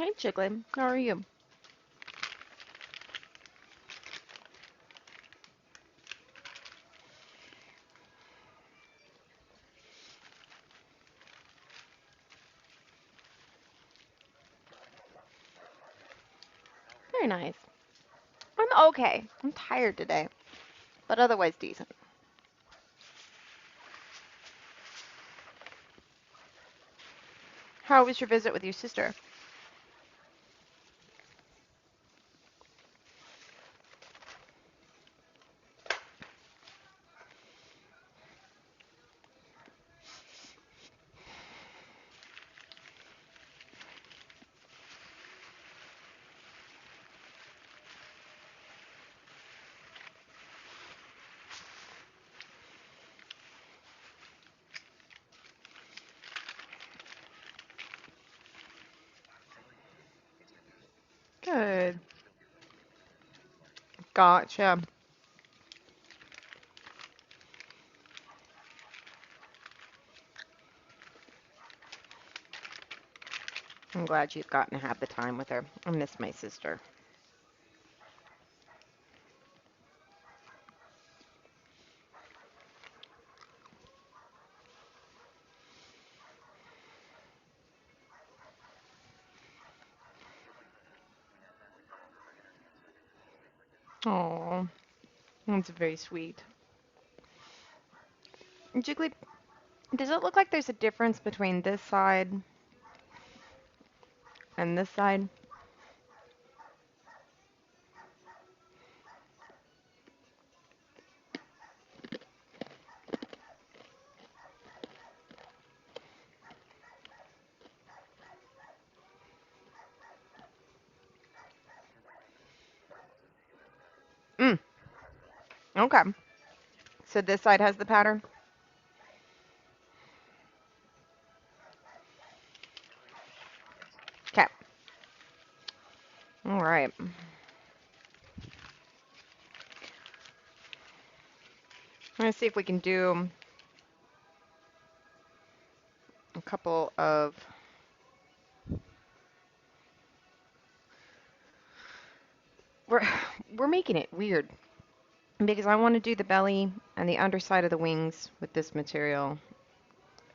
Hey, Chicklet. How are you? Very nice. I'm okay. I'm tired today, but otherwise decent. How was your visit with your sister? Good. Gotcha. I'm glad you've gotten to have the time with her. I miss my sister. Oh, that's very sweet. Jiggly, does it look like there's a difference between this side and this side? Mm, okay. So this side has the pattern? Okay. All right. Let's see if we can do a couple of. We're we're making it weird because I want to do the belly and the underside of the wings with this material.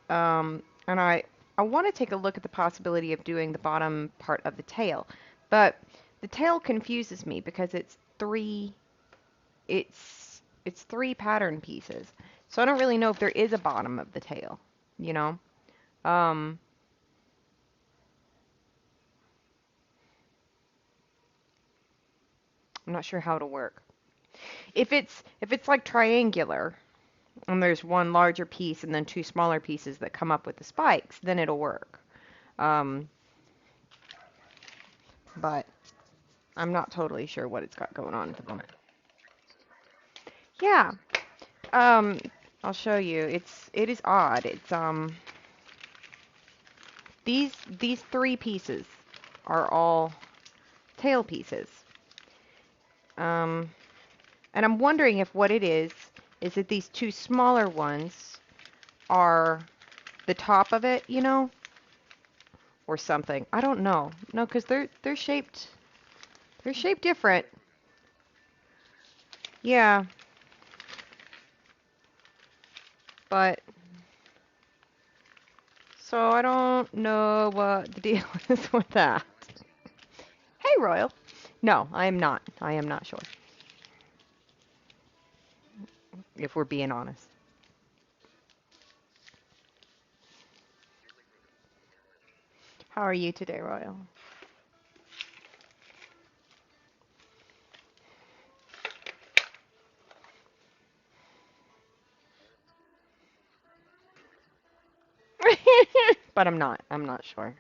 And I want to take a look at the possibility of doing the bottom part of the tail, but the tail confuses me because it's three pattern pieces. So I don't really know if there is a bottom of the tail, you know? Um, I'm not sure how it'll work. If it's like triangular and there's one larger piece and then two smaller pieces that come up with the spikes, then it'll work. Um, but I'm not totally sure what it's got going on at the moment. Yeah. Um, I'll show you. It is odd. These three pieces are all tail pieces. Um, and I'm wondering if what it is that these two smaller ones are the top of it, or something. I don't know. No, because they're shaped different. Yeah, but so I don't know what the deal is with that. Hey, Royal. No, I am not. I am not sure, if we're being honest. How are you today, Royal? But I'm not. I'm not sure.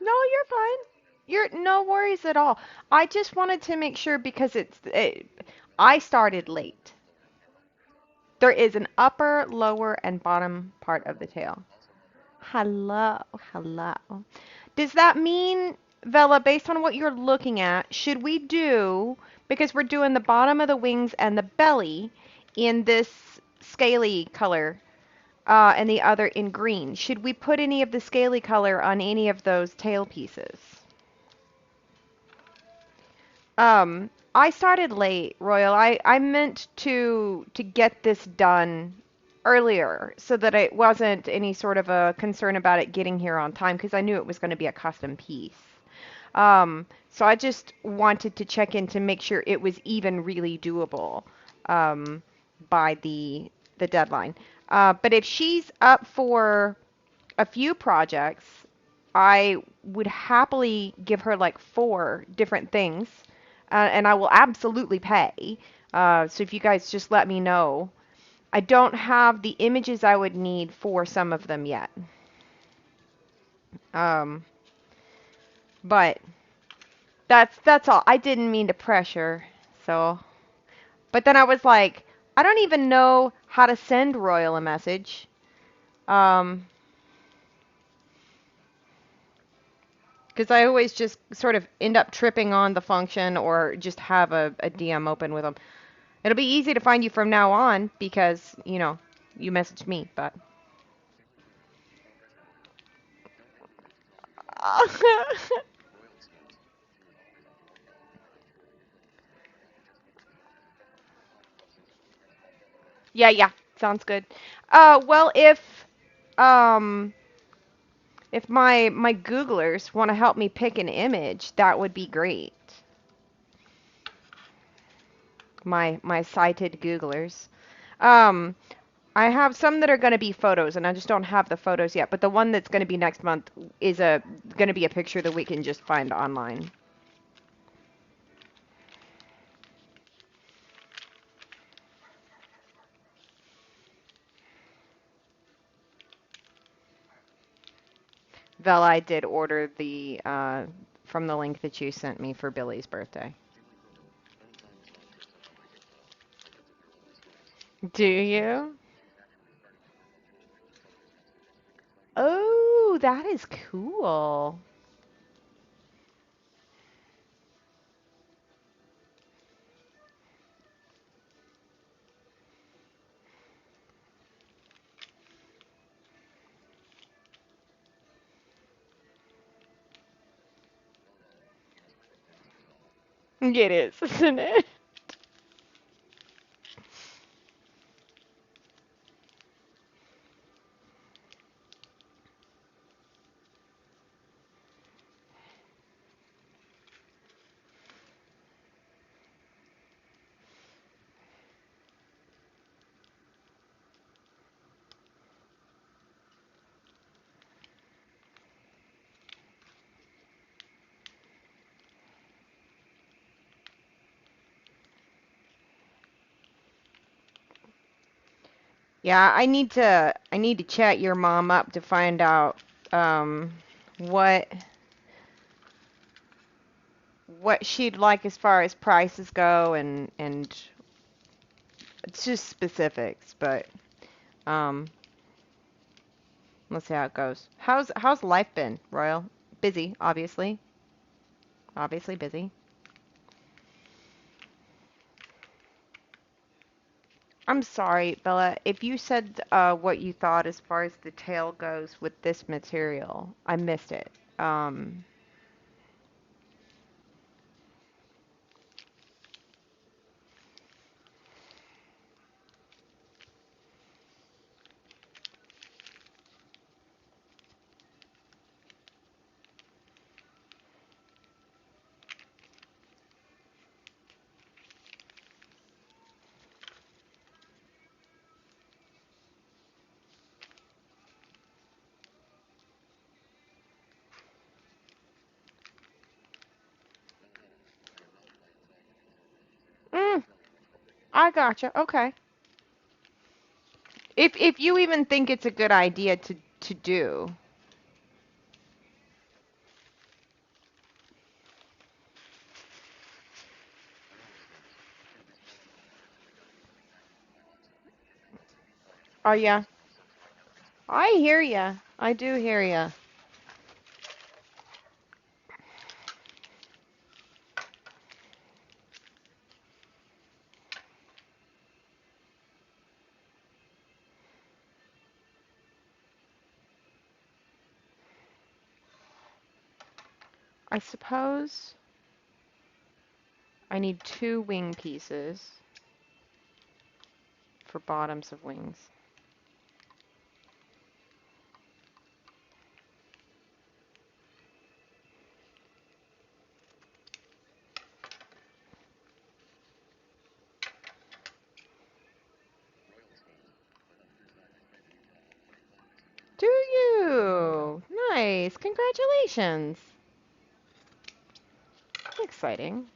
No, you're fine. You're no worries at all. I just wanted to make sure because I started late. There is an upper, lower, and bottom part of the tail. Hello, hello. Does that mean, Vela, based on what you're looking at, should we do, because we're doing the bottom of the wings and the belly in this scaly color, and the other in green, should we put any of the scaly color on any of those tail pieces? I started late, Royal. I meant to get this done earlier so that it wasn't any sort of a concern about it getting here on time because I knew it was going to be a custom piece. So I just wanted to check in to make sure it was even really doable um, by the deadline. But if she's up for a few projects, I would happily give her like four different things, and I will absolutely pay. So if you guys just let me know. I don't have the images I would need for some of them yet. Um, but that's all. I didn't mean to pressure. So, but then I was like, I don't even know how to send Royal a message. Um, because I always just sort of end up tripping on the function or just have a DM open with them. It'll be easy to find you from now on because, you messaged me, but. Yeah, yeah, sounds good. Well, um if my Googlers want to help me pick an image, that would be great. My cited Googlers. Um, I have some that are going to be photos, and I just don't have the photos yet. But the one that's going to be next month is a going to be a picture that we can just find online. Vel, I did order the from the link that you sent me for Billy's birthday. Do you? Oh, that is cool. It is, isn't it? Yeah, I need to chat your mom up to find out um what what she'd like as far as prices go and it's just specifics, but um let's see how it goes. How's life been, Royal? Busy, obviously. Obviously busy. I'm sorry, Bella. If you said what you thought as far as the tail goes with this material, I missed it. Um, mm, I gotcha. Okay. If you even think it's a good idea to do. Oh yeah. I hear ya. I do hear ya. I suppose I need 2 wing pieces for bottoms of wings. Do you? Nice. Congratulations. Exciting.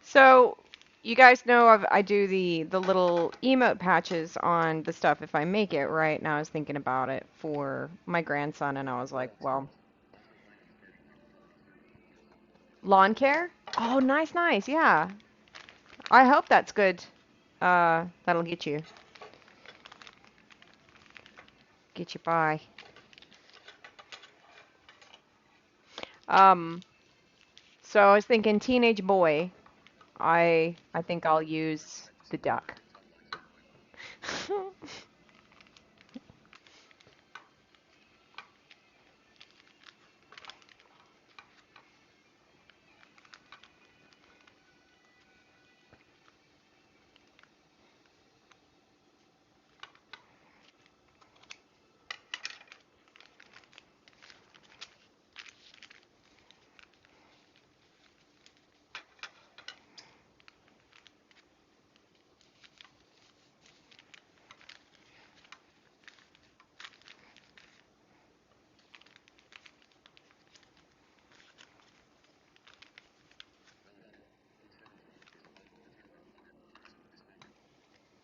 So, you guys know I do the little emote patches on the stuff if I make it, right? And I was thinking about it for my grandson, and I was like, well, lawn care? Oh, nice, nice. Yeah. I hope that's good. That'll get you by. Um, so I was thinking teenage boy. I think I'll use the duck.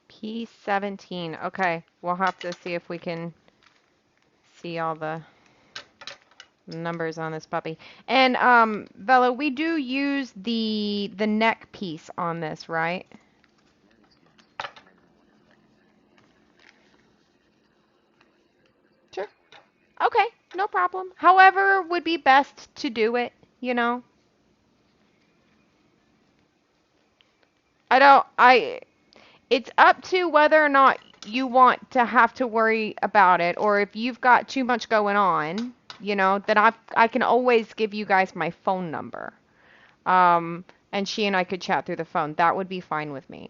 P17. Okay, we'll have to see if we can see all the numbers on this puppy. And Bella, we do use the neck piece on this, right? Sure. Okay, no problem. However would be best to do it, you know. I it's up to whether or not you want to have to worry about it, or if you've got too much going on, you know, then I can always give you guys my phone number. And she and I could chat through the phone. That would be fine with me.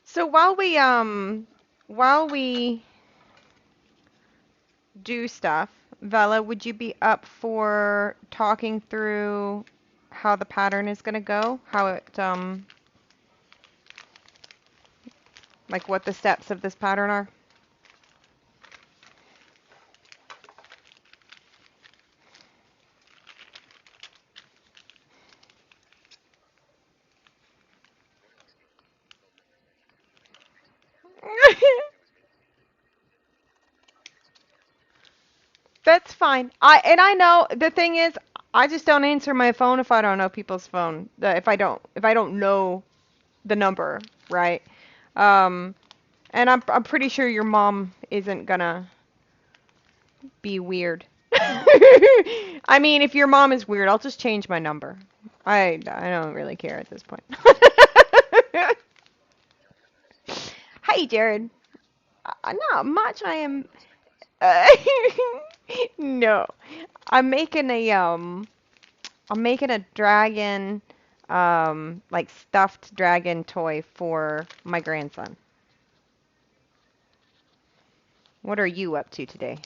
So while we do stuff, Vela, would you be up for talking through how the pattern is going to go? How it like what the steps of this pattern are? That's fine. I know the thing is, I just don't answer my phone if I don't know people's phone. If I don't know the number, right? Um, and I'm pretty sure your mom isn't gonna be weird. I mean, if your mom is weird, I'll just change my number. I don't really care at this point. Hi, Jared. Not much. I am. Uh, no, I'm making a I'm making a dragon, like stuffed dragon toy for my grandson. What are you up to today?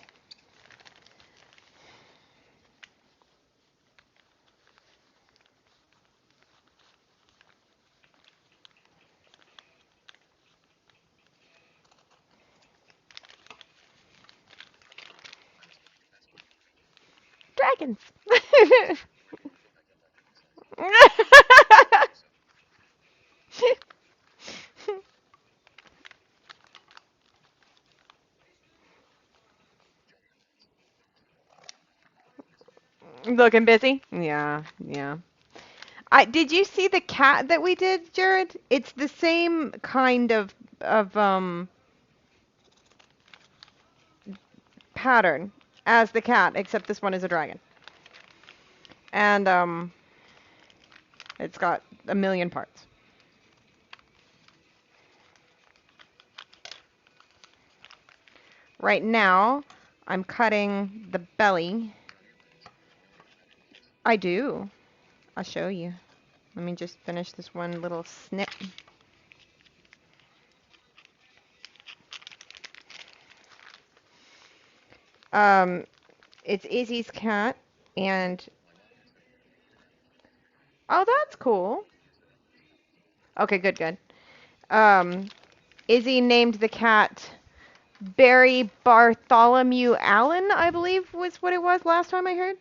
Dragons. Looking busy? Yeah, yeah. I did you see the cat that we did, Jared? It's the same kind of pattern as the cat, except this one is a dragon. And it's got a million parts. Right now, I'm cutting the belly. I do. I'll show you. Let me just finish this one little snip. Um, it's Izzy's cat, and oh, that's cool. Okay, good, good. Um, Izzy named the cat Barry Bartholomew Allen, I believe was what it was last time I heard.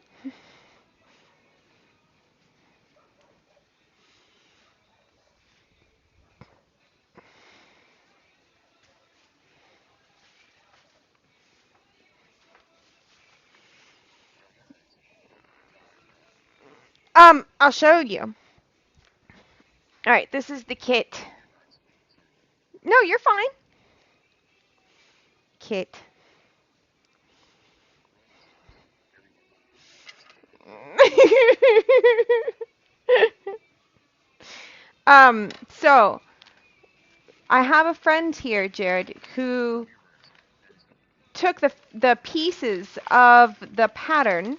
I'll show you. All right, this is the kit. No, you're fine. Kit. So I have a friend here, Jared, who took the pieces of the pattern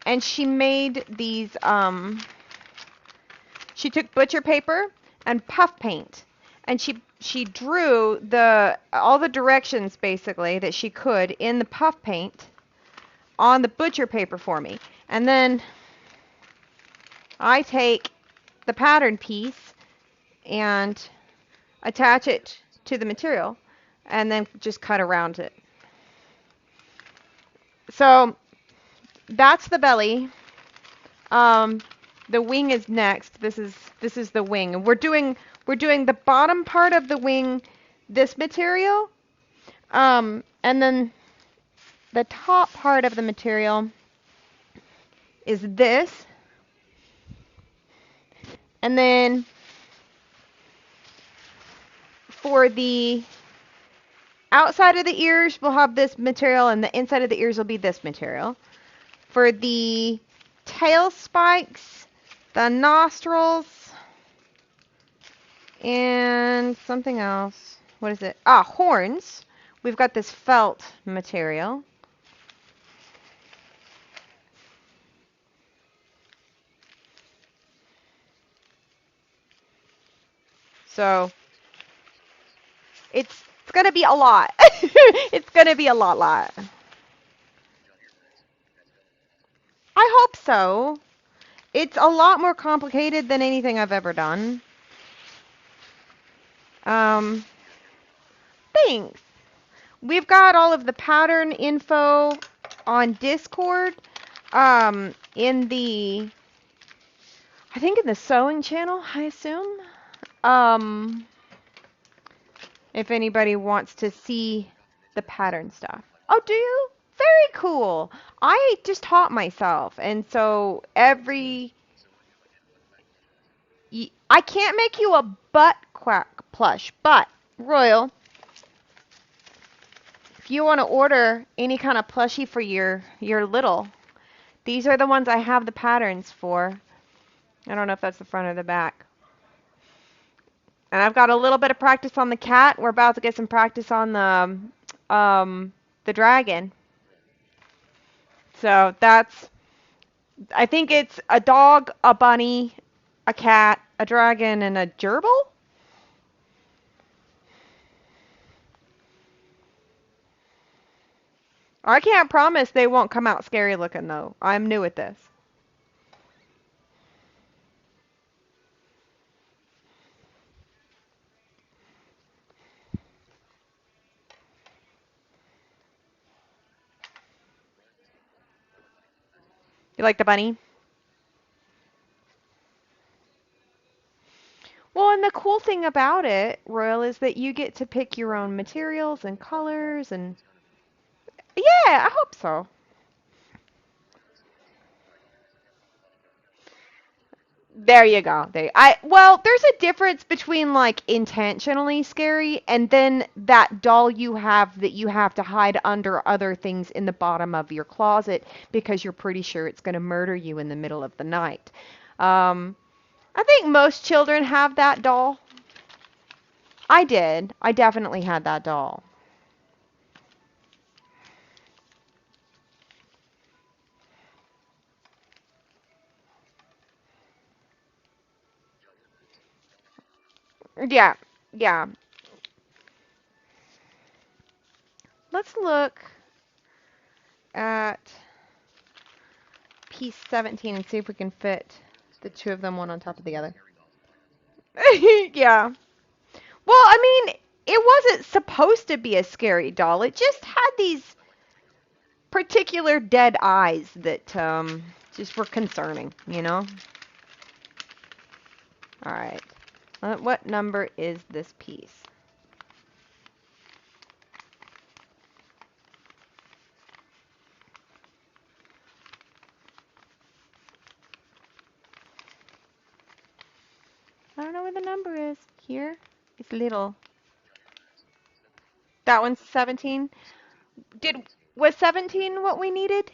and she made these she took butcher paper and puff paint and she drew the all the directions basically that she could in the puff paint on the butcher paper for me. And then I take the pattern piece and attach it to the material and then just cut around it. So that's the belly. Um, the wing is next. This is the wing. And we're doing the bottom part of the wing this material. And then the top part of the material is this. And then for the outside of the ears, we'll have this material, and the inside of the ears will be this material. For the tail spikes, the nostrils, and something else. What is it? Ah, horns. We've got this felt material. So it's gonna be a lot. It's gonna be a lot. I hope so. It's a lot more complicated than anything I've ever done. Um, Thanks. We've got all of the pattern info on Discord. In the, I think in the sewing channel, I assume. Um, if anybody wants to see the pattern stuff. Oh, do you? very cool. I just taught myself, and so I can't make you a butt quack plush, but Royal, if you want to order any kind of plushie for your little, these are the ones I have the patterns for. I don't know if that's the front or the back. And I've got a little bit of practice on the cat. We're about to get some practice on the dragon. So that's, I think it's a dog, a bunny, a cat, a dragon, and a gerbil. I can't promise they won't come out scary looking though. I'm new at this. You like the bunny? Well, and the cool thing about it, Royal, is that you get to pick your own materials and colors and yeah, I hope so. There you go. Well, there's a difference between like intentionally scary and then that doll you have that you have to hide under other things in the bottom of your closet because you're pretty sure it's going to murder you in the middle of the night. Um, I think most children have that doll. I did. I definitely had that doll. Yeah. Yeah. Let's look at piece 17 and see if we can fit the two of them one on top of the other. Yeah. Well, I mean, it wasn't supposed to be a scary doll. It just had these particular dead eyes that just were concerning, you know? All right. What number is this piece? I don't know where the number is. Here? It's little. That one's 17. Was 17 what we needed?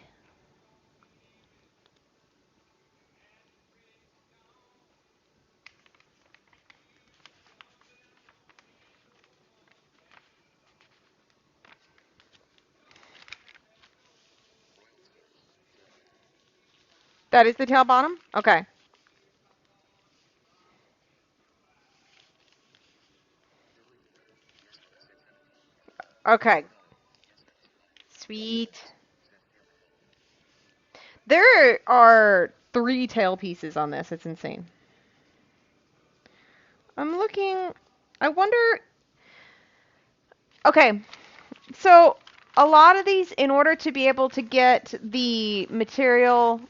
That is the tail bottom? Okay. Okay. Sweet. There are 3 tail pieces on this. It's insane. I'm looking. I wonder. Okay, so a lot of these, in order to be able to get the material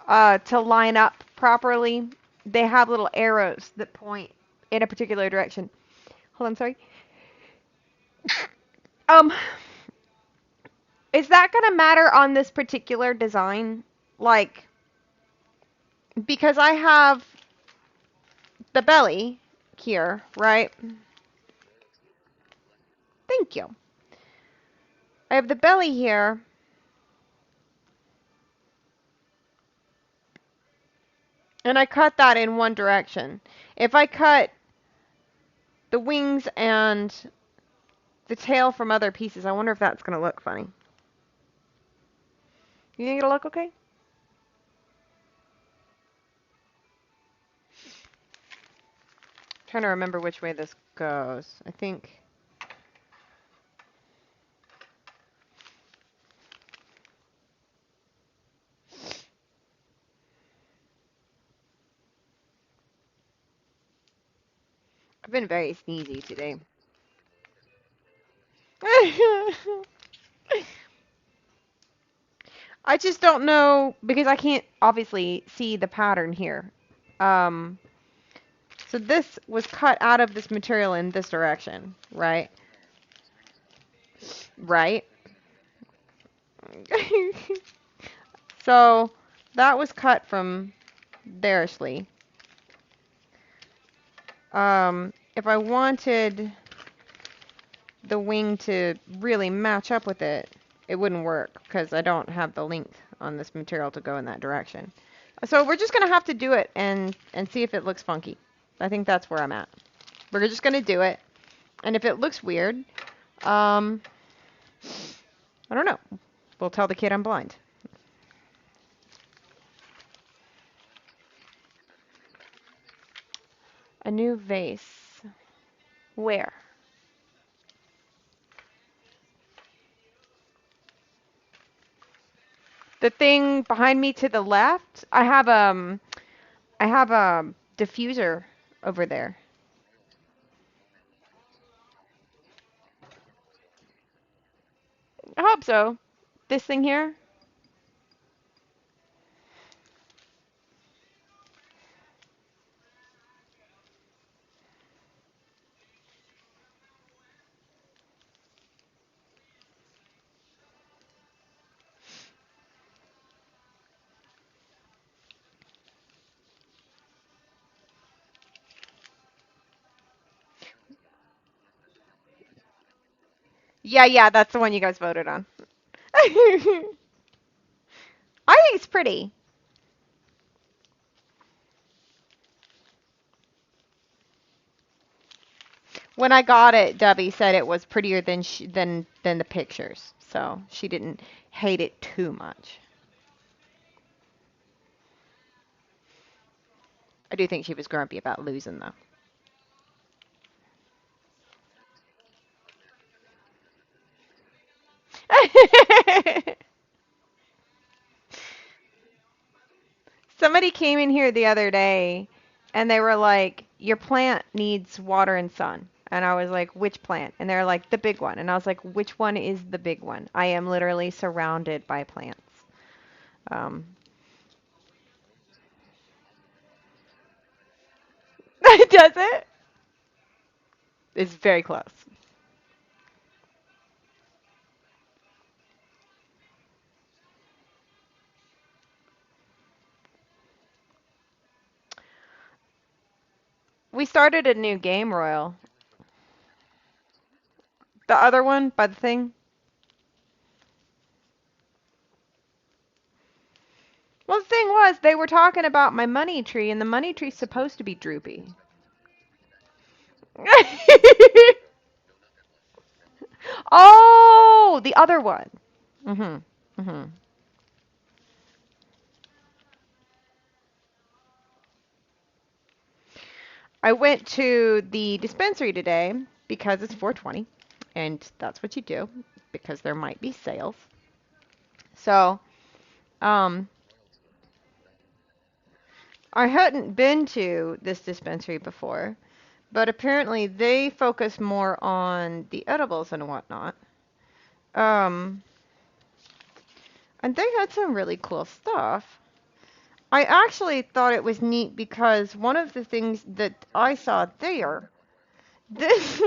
to line up properly, they have little arrows that point in a particular direction. Hold on, sorry. Um, is that gonna matter on this particular design? Like, because I have the belly here, right? Thank you. I have the belly here, and I cut that in one direction. If I cut the wings and the tail from other pieces, I wonder if that's going to look funny. You think it'll look okay? Trying to remember which way this goes. I think. I've been very sneezy today. I just don't know because I can't obviously see the pattern here. Um, so this was cut out of this material in this direction, right? Right? So that was cut from Derishly. If I wanted the wing to really match up with it, it wouldn't work because I don't have the length on this material to go in that direction. So we're just gonna have to do it and see if it looks funky. I think that's where I'm at. We're just gonna do it, and if it looks weird, I don't know. We'll tell the kid I'm blind. A new vase. Where? The thing behind me to the left. I have a diffuser over there. I hope so. This thing here. Yeah, yeah, that's the one you guys voted on. I think it's pretty. When I got it, Debbie said it was prettier than the pictures, so she didn't hate it too much. I do think she was grumpy about losing though. Somebody came in here the other day and they were like, "Your plant needs water and sun." And I was like, "Which plant?" And they're like, "The big one." And I was like, "Which one is the big one?" I am literally surrounded by plants. Um, does it? It's very close. We started a new game, Royal. The other one by the thing. Well, the thing was, they were talking about my money tree, and the money tree's supposed to be droopy. Oh, the other one. Mhm. Mhm. I went to the dispensary today because it's 420, and that's what you do because there might be sales. So, um, I hadn't been to this dispensary before, but apparently they focus more on the edibles and whatnot. Um, and they had some really cool stuff. I actually thought it was neat because one of the things that I saw there, this,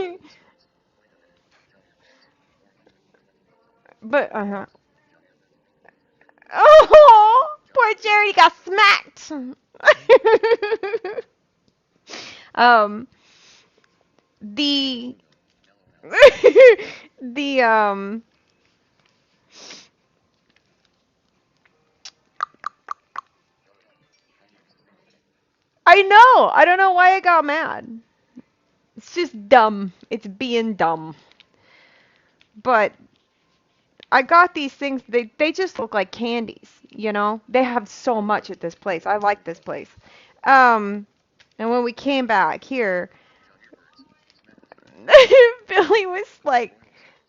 but oh, poor Jerry got smacked. um, the the. I know. I don't know why I got mad. It's just dumb. It's being dumb. But I got these things. They just look like candies. You know. They have so much at this place. I like this place. Um, and when we came back here, Billy was like,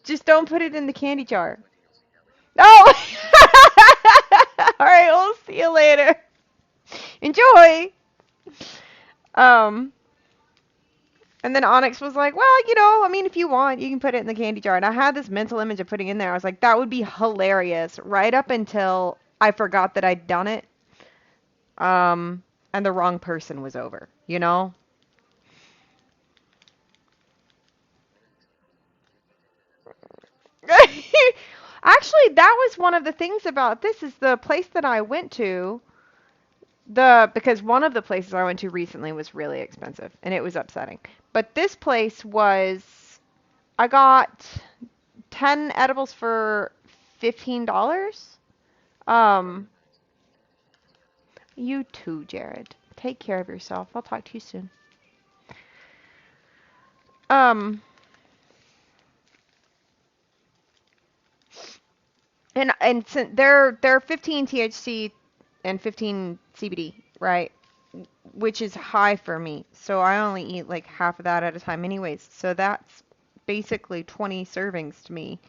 "Just don't put it in the candy jar." Oh. All right. We'll see you later. Enjoy. Um. And then Onyx was like, "Well, I mean, if you want, you can put it in the candy jar." And I had this mental image of putting it in there. I was like, that would be hilarious, right up until I forgot that I'd done it. And the wrong person was over, you know? Actually, that was one of the things about this is the place that I went to, the because one of the places I went to recently was really expensive and it was upsetting. But this place was I got 10 edibles for $15. Um, you too, Jared. Take care of yourself. I'll talk to you soon. Um, and since they're 15 THC and 15 CBD, right? Which is high for me. So I only eat like half of that at a time anyways. So that's basically 20 servings to me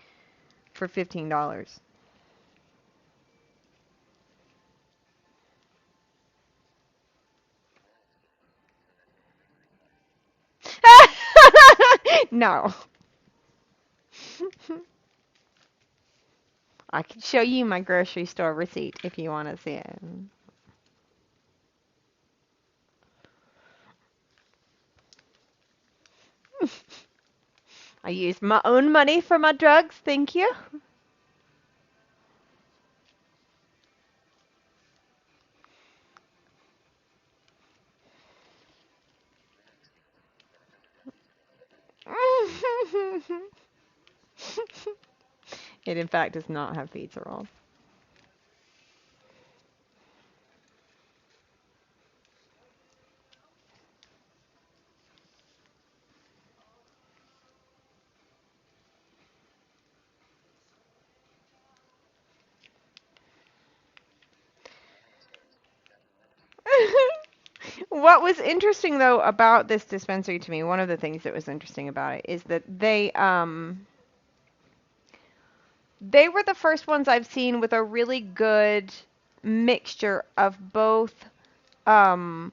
for $15. No. I can show you my grocery store receipt if you want to see it. I use my own money for my drugs, thank you. It in fact does not have pizza rolls. What was interesting though about this dispensary to me, one of the things that was interesting about it is that they were the first ones I've seen with a really good mixture of both um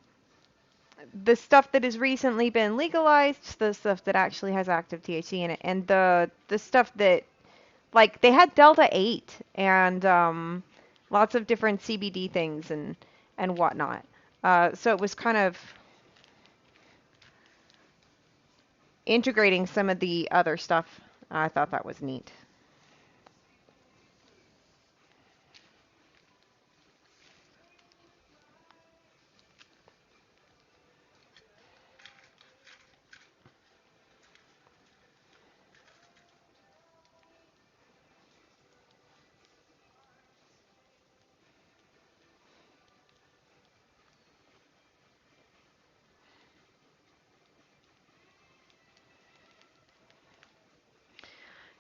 the stuff that has recently been legalized, the stuff that actually has active THC in it, and the stuff that like they had Delta 8 and lots of different CBD things and whatnot. So it was kind of integrating some of the other stuff. I thought that was neat.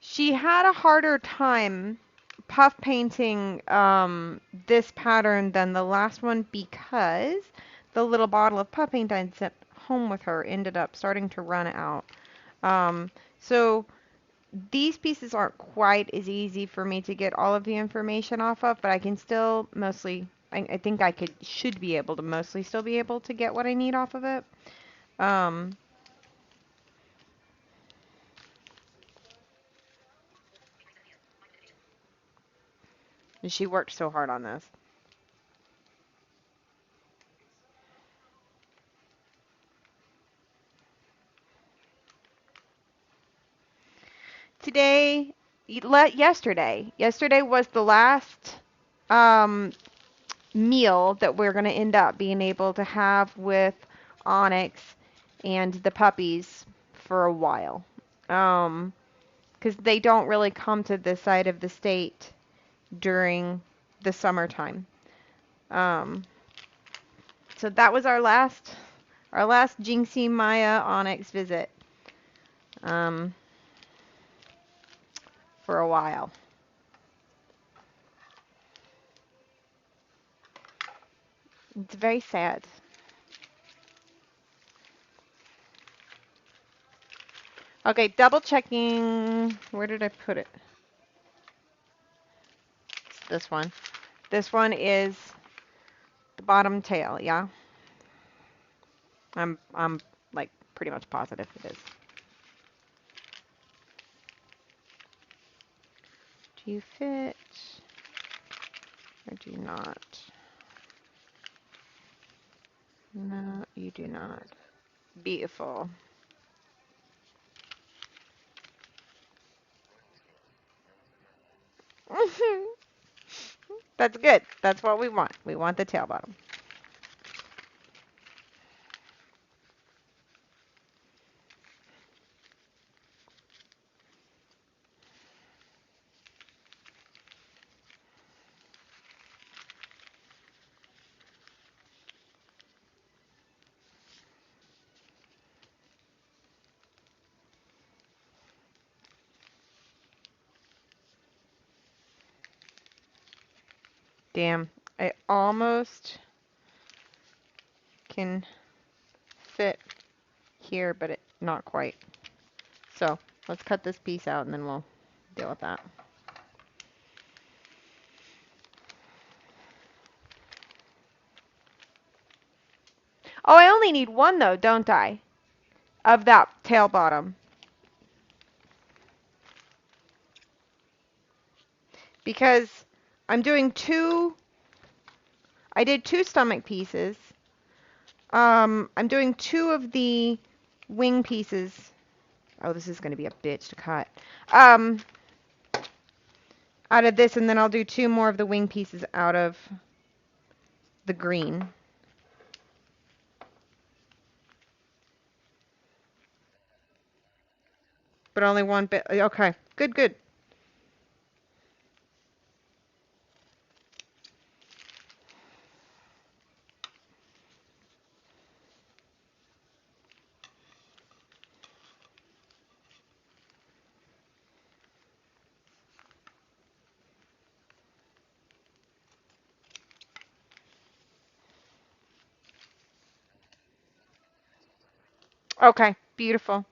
She had a harder time puff painting this pattern than the last one because the little bottle of puff paint I'd sent home with her ended up starting to run out. So these pieces aren't quite as easy for me to get all of the information off of, but I can still mostly, I think I should be able to mostly still be able to get what I need off of it. Um, and she worked so hard on this. Today, yesterday was the last um, meal that we're going to end up being able to have with Onyx and the puppies for a while. Because they don't really come to this side of the state during the summertime. Um, so that was our last Jinxie Maya Onyx visit um, for a while. It's very sad. Okay, double checking. Where did I put it? It's this one. This one is the bottom tail, yeah? I'm like pretty much positive it is. Do you fit or do you not? No, you do not. Beautiful. That's good. That's what we want. We want the tail bottom. Damn, I almost can fit here, but not quite. So let's cut this piece out and then we'll deal with that. Oh, I only need one though, don't I? Of that tail bottom. Because I'm doing I did 2 stomach pieces. I'm doing 2 of the wing pieces. Oh, this is going to be a bitch to cut. Out of this, and then I'll do 2 more of the wing pieces out of the green. But only one bit. Okay, good, good. Okay, beautiful.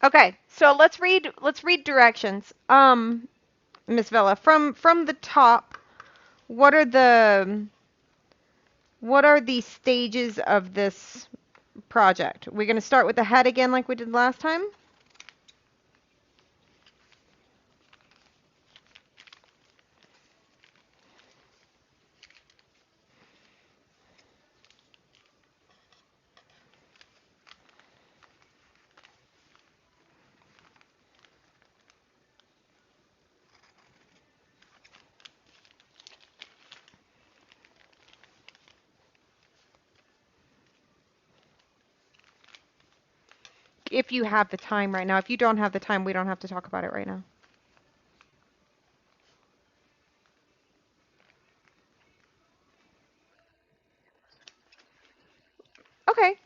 Okay, so let's read directions. Miss Villa, from the top, what are the stages of this project? We're going to start with the head again like we did last time? If you have the time right now. If you don't have the time, we don't have to talk about it right now. Okay.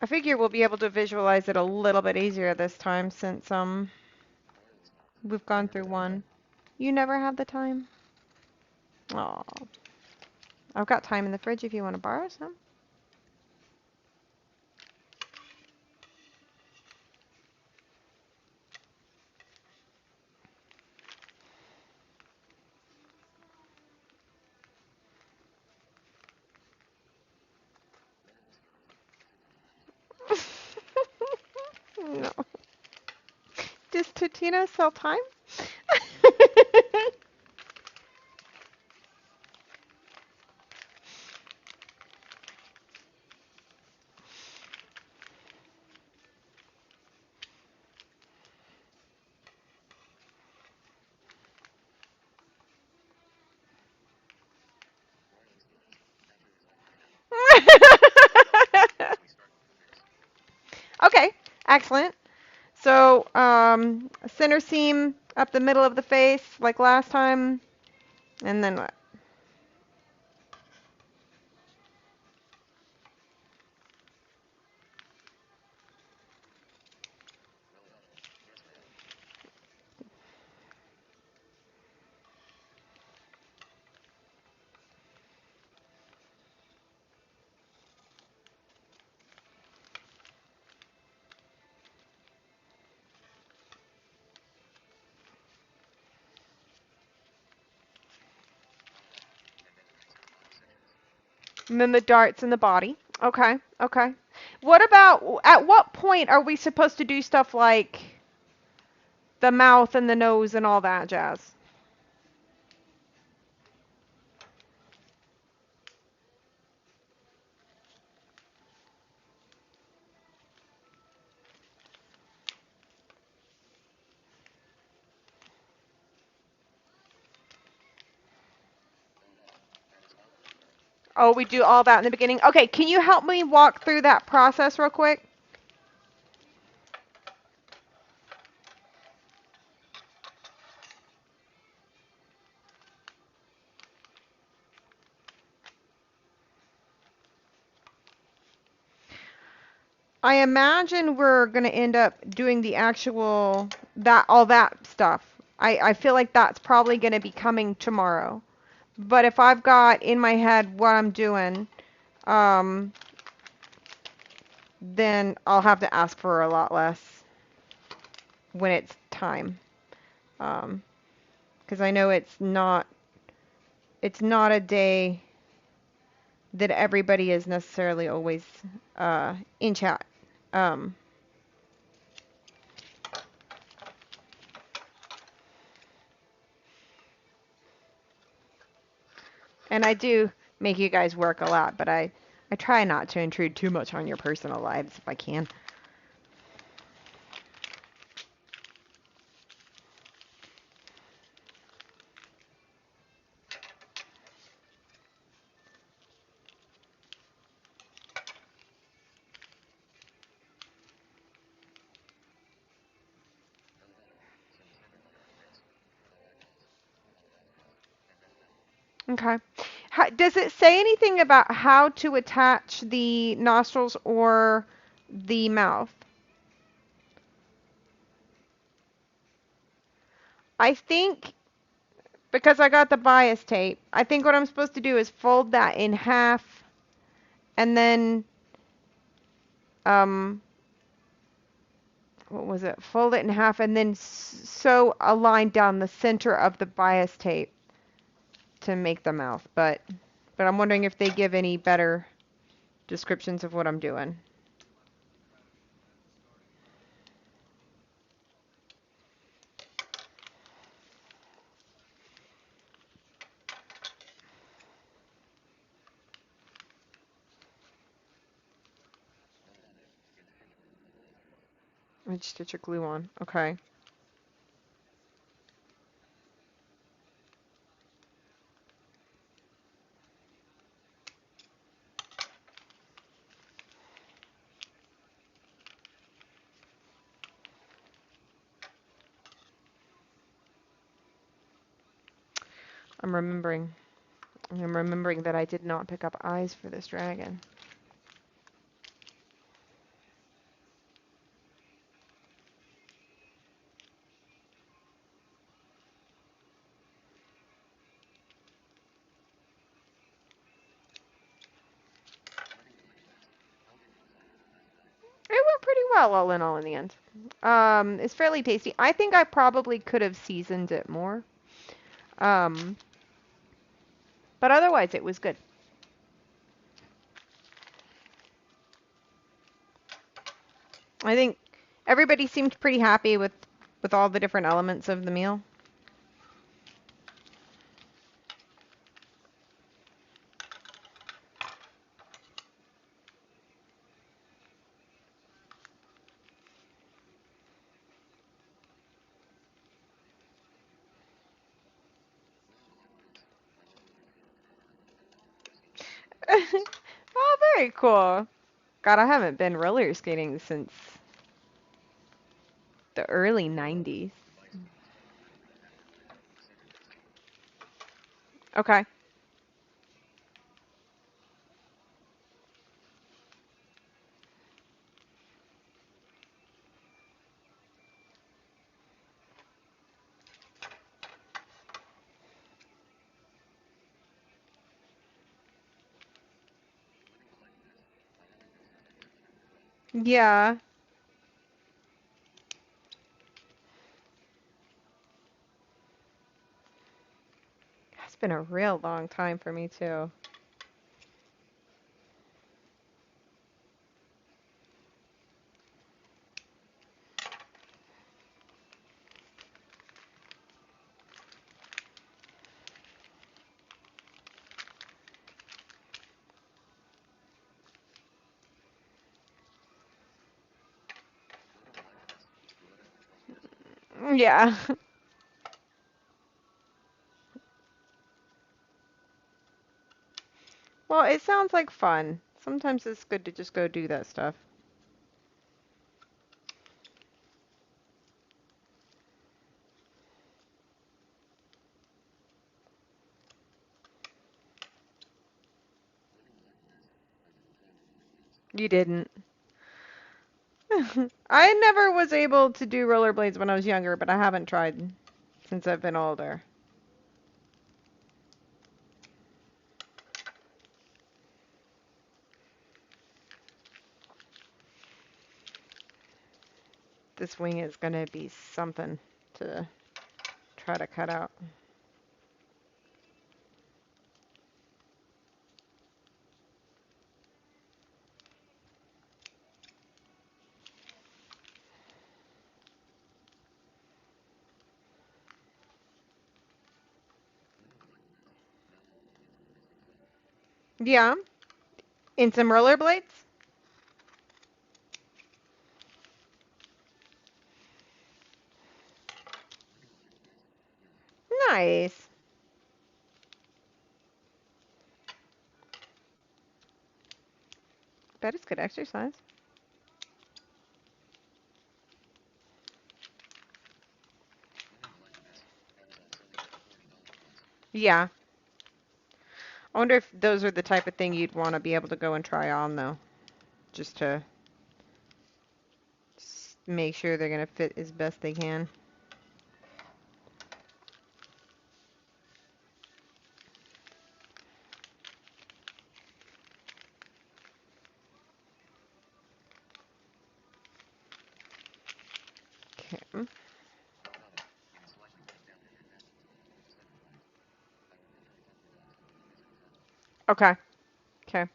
I figure we'll be able to visualize it a little bit easier this time since we've gone through one. You never have the time? Oh, I've got time in the fridge if you want to borrow some. No. Does Totino sell time? Okay, excellent. So, center seam up the middle of the face like last time, and then what? And then the darts in the body. Okay, okay. What about, at what point are we supposed to do stuff like the mouth and the nose and all that jazz? Oh, we do all that in the beginning? Okay, can you help me walk through that process real quick? I imagine we're going to end up doing the actual, that, all that stuff. I feel like that's probably going to be coming tomorrow. But if I've got in my head what I'm doing, um, then I'll have to ask for a lot less when it's time. Because I know it's not a day that everybody is necessarily always in chat. Um, and I do make you guys work a lot, but I try not to intrude too much on your personal lives if I can. Okay. Does it say anything about how to attach the nostrils or the mouth? I think because I got the bias tape, I think what I'm supposed to do is fold that in half and then um what was it? Fold it in half and then sew a line down the center of the bias tape to make the mouth. But I'm wondering if they give any better descriptions of what I'm doing. I'd stitch a glue on. Okay. I'm remembering. I'm remembering that I did not pick up eyes for this dragon. It went pretty well, all in all, in the end. It's fairly tasty. I think I probably could have seasoned it more. Um, but otherwise, it was good. I think everybody seemed pretty happy with all the different elements of the meal. Oh, very cool. God, I haven't been roller skating since the early 90s. Okay. Yeah. It's been a real long time for me, too. Yeah. Well, it sounds like fun. Sometimes it's good to just go do that stuff. You didn't. I never was able to do rollerblades when I was younger, but I haven't tried since I've been older. This wing is going to be something to try to cut out. Yeah, in some rollerblades? Nice. Bet it's good exercise. Yeah. I wonder if those are the type of thing you'd want to be able to go and try on, though. Just to make sure they're going to fit as best they can. Okay. Okay. Okay.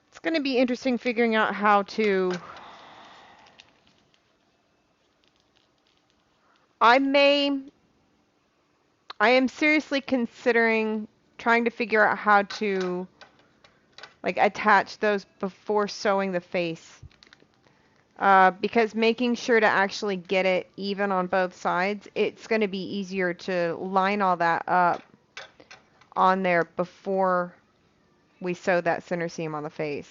It's going to be interesting figuring out how to. I may. I am seriously considering trying to figure out how to like attach those before sewing the face. Because making sure to actually get it even on both sides, it's going to be easier to line all that up on there before we sew that center seam on the face.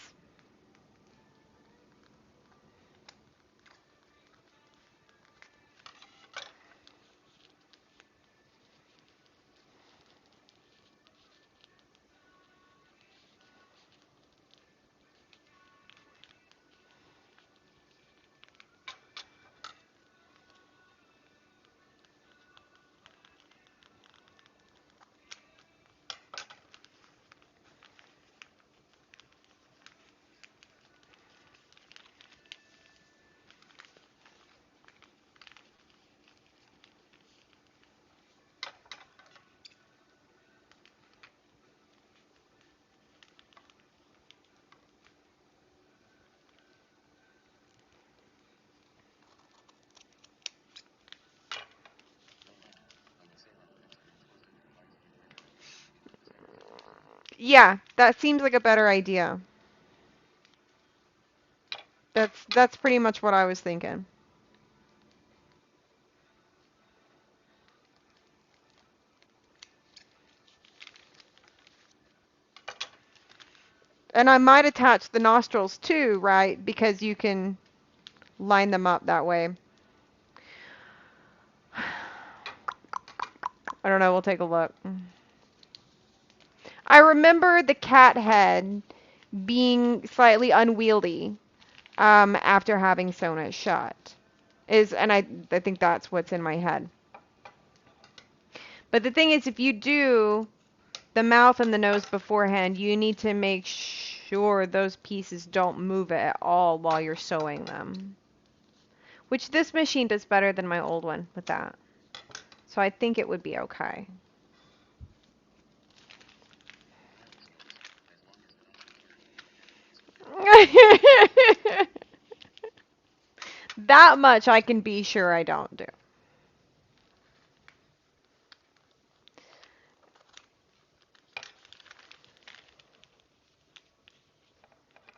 Yeah, that seems like a better idea. That's pretty much what I was thinking. And I might attach the nostrils too, right? Because you can line them up that way. I don't know, we'll take a look. I remember the cat head being slightly unwieldy after having sewn it shut. I think that's what's in my head. But the thing is, if you do the mouth and the nose beforehand, you need to make sure those pieces don't move at all while you're sewing them. Which this machine does better than my old one with that. So I think it would be okay. That much I can be sure I don't do.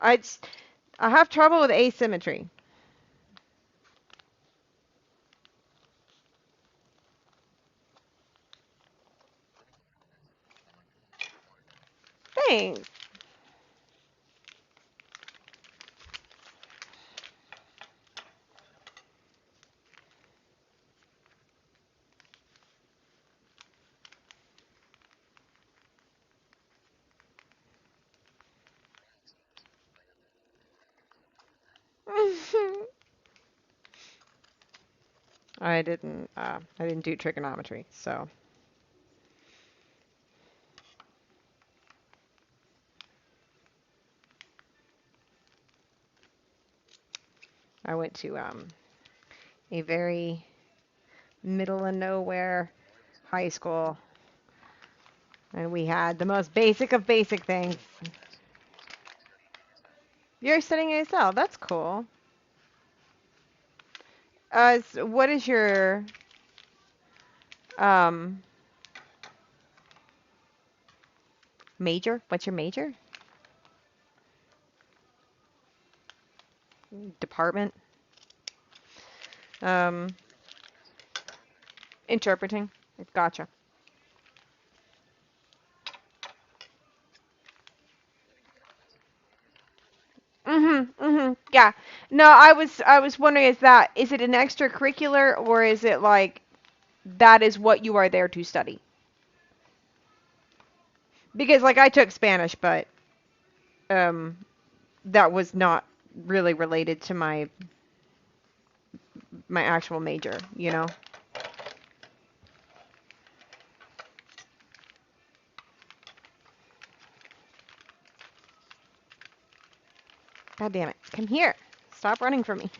I I have trouble with asymmetry. Thanks. I didn't do trigonometry, so I went to a very middle of nowhere high school, and we had the most basic of basic things. You're studying ASL. That's cool. What is your um major? What's your major? Department? Um, Interpreting. Gotcha. Yeah. No, I was wondering, is it an extracurricular, or is it like that is what you are there to study? Because like I took Spanish, but um that was not really related to my actual major, you know? God damn it. Come here. Stop running from me.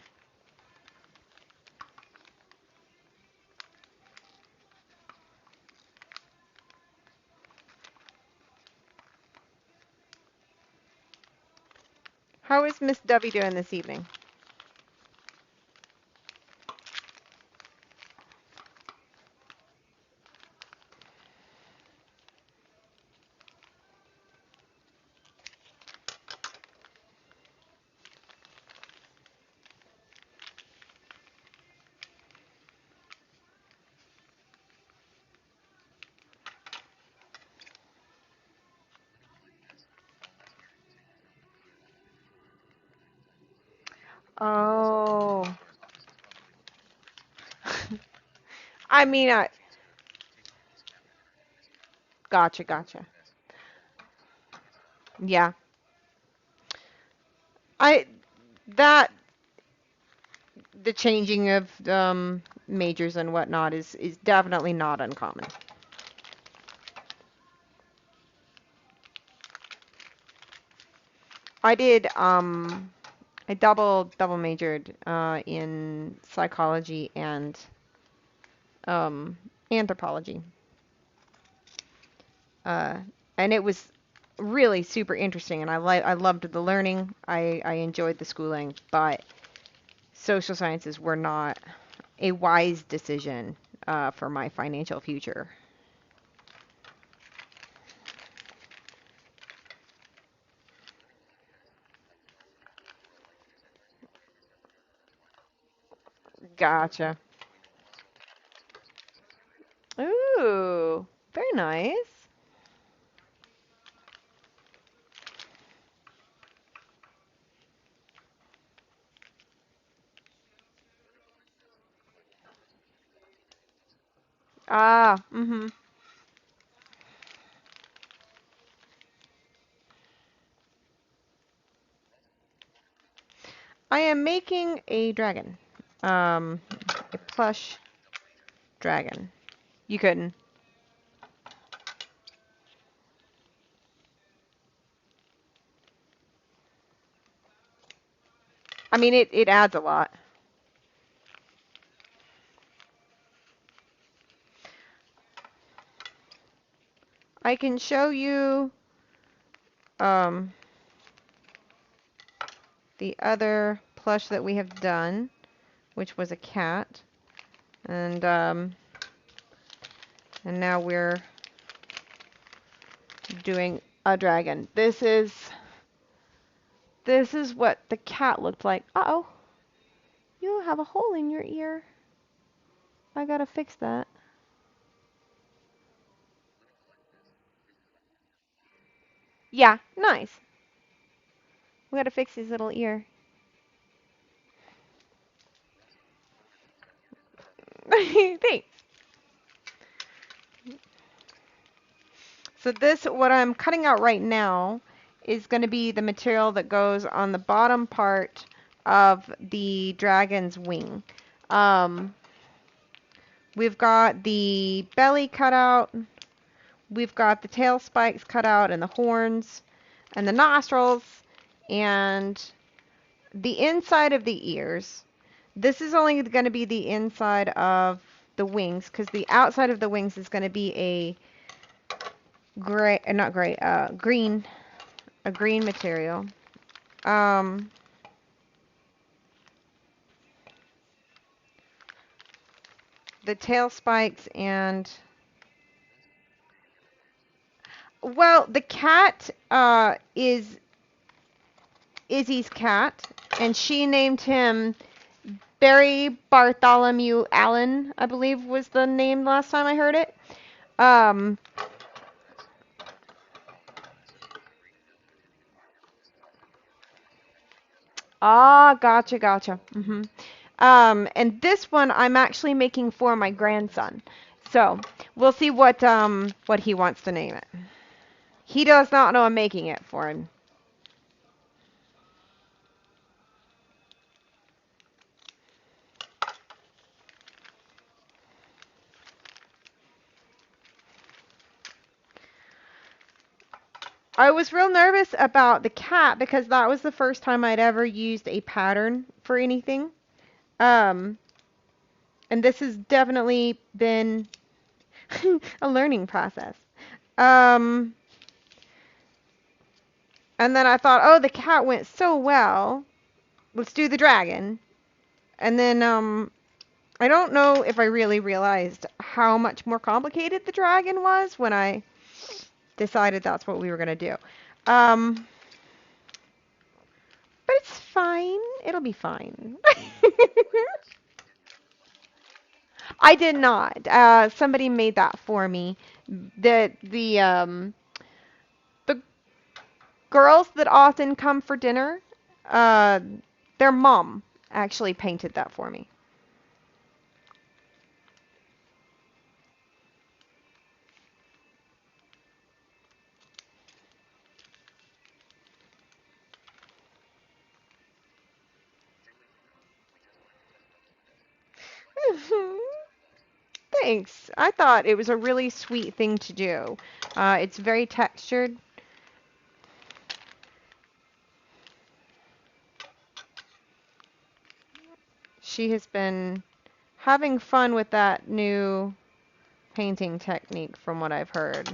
How is Miss W doing this evening? Oh. I mean, gotcha, gotcha. Yeah. I that the changing of majors and whatnot is definitely not uncommon. I did I double majored in psychology and um anthropology. Uh and it was really super interesting, and I loved the learning. I enjoyed the schooling, but social sciences were not a wise decision for my financial future. Gotcha. Ooh, very nice. Ah, I am making a dragon. Um, a plush dragon. You couldn't. I mean, it adds a lot. I can show you um, the other plush that we have done, which was a cat, and now we're doing a dragon. this is what the cat looked like. Uh-oh. You have a hole in your ear. I gotta fix that. Yeah, nice. We gotta fix his little ear. Thanks. So this, what I'm cutting out right now, is going to be the material that goes on the bottom part of the dragon's wing. Um, we've got the belly cut out, we've got the tail spikes cut out, and the horns, and the nostrils, and the inside of the ears. This is only going to be the inside of the wings, because the outside of the wings is going to be a gray, not gray, green, a green material. Um, the tail spikes and, well, the cat is Izzy's cat, and she named him Barry Bartholomew Allen, I believe was the name last time I heard it. Um, gotcha, gotcha. And this one I'm actually making for my grandson. So we'll see what he wants to name it. He does not know I'm making it for him. I was real nervous about the cat because that was the first time I'd ever used a pattern for anything. Um, and this has definitely been a learning process. Um, and then I thought, oh, the cat went so well. Let's do the dragon. And then I don't know if I really realized how much more complicated the dragon was when I decided that's what we were going to do. Um, but it's fine. It'll be fine. I did not. Somebody made that for me. The girls that often come for dinner, uh, their mom actually painted that for me. Thanks. I thought it was a really sweet thing to do. It's very textured. She has been having fun with that new painting technique from what I've heard.